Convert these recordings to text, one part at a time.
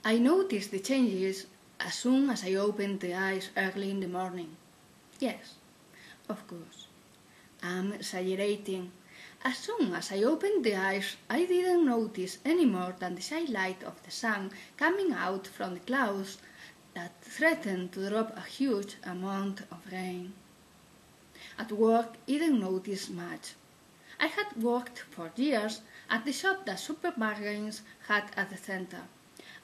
I noticed the changes as soon as I opened the eyes early in the morning. Yes, of course. I'm exaggerating. As soon as I opened the eyes, I didn't notice any more than the shy light of the sun coming out from the clouds that threatened to drop a huge amount of rain. At work, I didn't notice much. I had worked for years at the shop that supermarkets had at the center.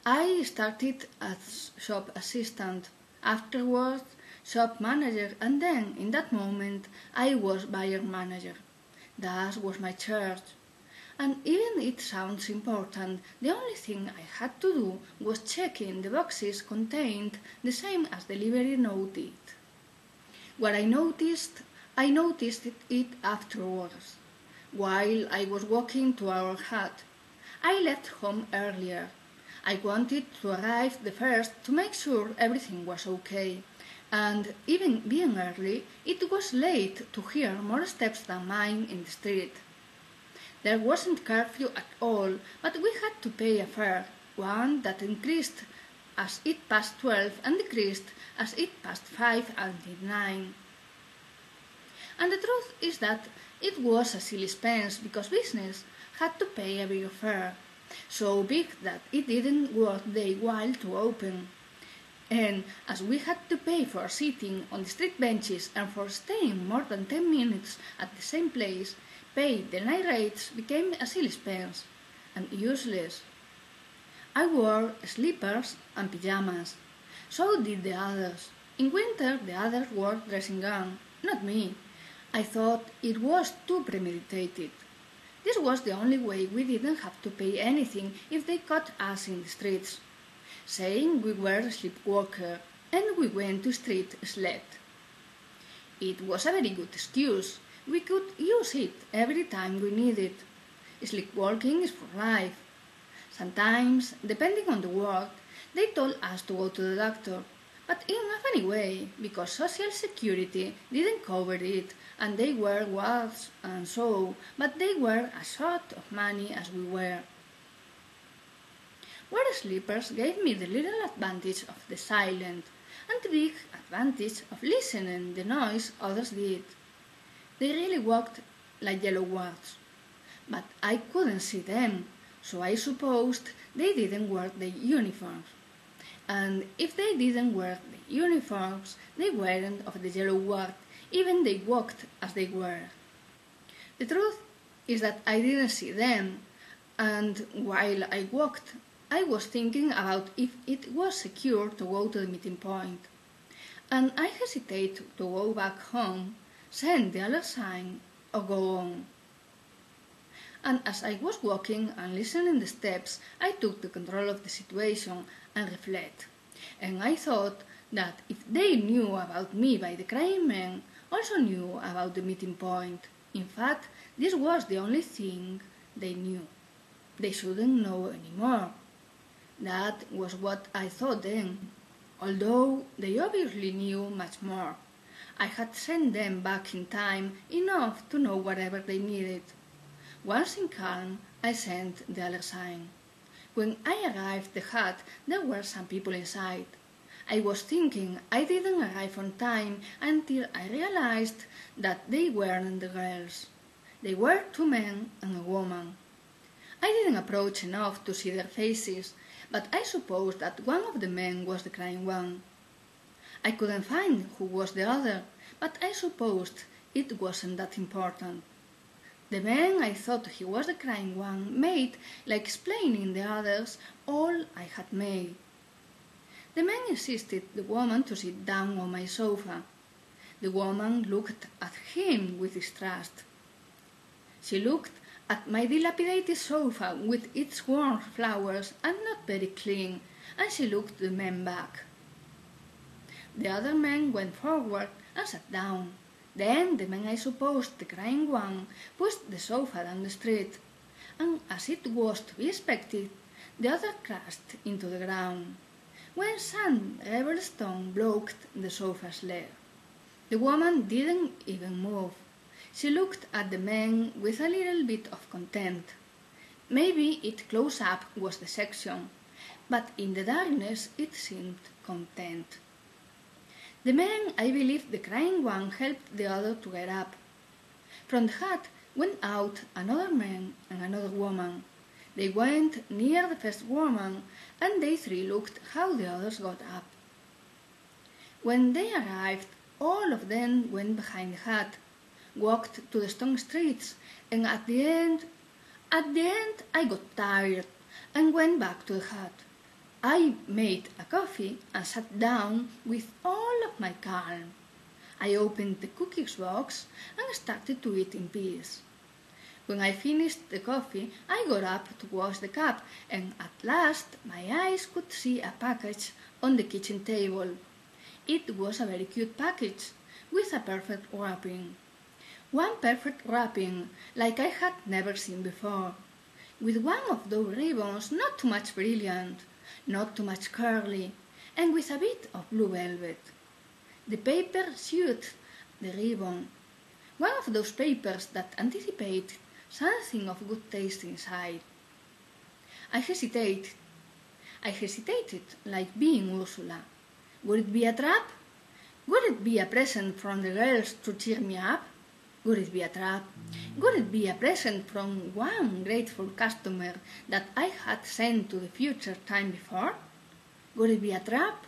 I started as shop assistant, afterwards shop manager, and then, in that moment, I was buyer manager. That was my charge. And even it sounds important, the only thing I had to do was checking the boxes contained the same as delivery noted. What I noticed it afterwards, while I was walking to our hut. I left home earlier. I wanted to arrive the first to make sure everything was okay. And even being early, it was late to hear more steps than mine in the street. There wasn't curfew at all, but we had to pay a fare, one that increased as it passed 12 and decreased as it passed 5 until 9. And the truth is that it was a silly expense because business had to pay a bigger fare, so big that it didn't worth their while to open. And as we had to pay for sitting on the street benches and for staying more than 10 minutes at the same place, pay the night rates became a silly expense and useless. I wore slippers and pyjamas. So did the others. In winter the others wore dressing gown, not me. I thought it was too premeditated. This was the only way we didn't have to pay anything if they caught us in the streets, saying we were sleepwalkers, and we went to street slept. It was a very good excuse. We could use it every time we needed. Sleepwalking is for life. Sometimes, depending on the work, they told us to go to the doctor, but in a funny way, because Social Security didn't cover it, and they were wards and so, but they were as short of money as we were. Wearing slippers gave me the little advantage of the silent, and the big advantage of listening the noise others did. They really walked like yellow wards, but I couldn't see them, so I supposed they didn't wear their uniforms. And if they didn't wear the uniforms, they weren't of the yellow ward, even they walked as they were. The truth is that I didn't see them, and while I walked, I was thinking about if it was secure to go to the meeting point. And I hesitated to go back home, send the alert sign, or go on. And as I was walking and listening the steps, I took the control of the situation and reflect. And I thought that if they knew about me by the crying men, also knew about the meeting point. In fact, this was the only thing they knew. They shouldn't know anymore. That was what I thought then, although they obviously knew much more. I had sent them back in time enough to know whatever they needed. Once in calm, I sent the alert sign. When I arrived at the hut, there were some people inside. I was thinking I didn't arrive on time until I realized that they weren't the girls. They were 2 men and a woman. I didn't approach enough to see their faces, but I supposed that one of the men was the crying one. I couldn't find who was the other, but I supposed it wasn't that important. The man I thought he was the crying one made like explaining the others all I had made. The man insisted the woman to sit down on my sofa. The woman looked at him with distrust. She looked at my dilapidated sofa with its worn flowers and not very clean, and she looked the man back. The other man went forward and sat down. Then the man I supposed the crying one pushed the sofa down the street, and as it was to be expected, the other crashed into the ground, when some rubber stone blocked the sofa's leg. The woman didn't even move. She looked at the man with a little bit of contempt. Maybe it close up was the section. but in the darkness it seemed content. The man, I believe the crying one, helped the other to get up. From the hut went out another man and another woman. They went near the first woman, and they three looked how the others got up. When they arrived, all of them went behind the hut, walked to the stone streets, and at the end I got tired and went back to the hut. I made a coffee and sat down with all of my calm. I opened the cookies box and started to eat in peace. When I finished the coffee, I got up to wash the cup, and at last my eyes could see a package on the kitchen table. It was a very cute package, with a perfect wrapping. One perfect wrapping like I had never seen before, with one of those ribbons not too much brilliant, not too much curly, and with a bit of blue velvet. The paper suited the ribbon, one of those papers that anticipate something of good taste inside. I hesitated like being Ursula. Would it be a trap? Would it be a present from the girls to cheer me up? Would it be a trap? Would it be a present from one grateful customer that I had sent to the future time before? Would it be a trap?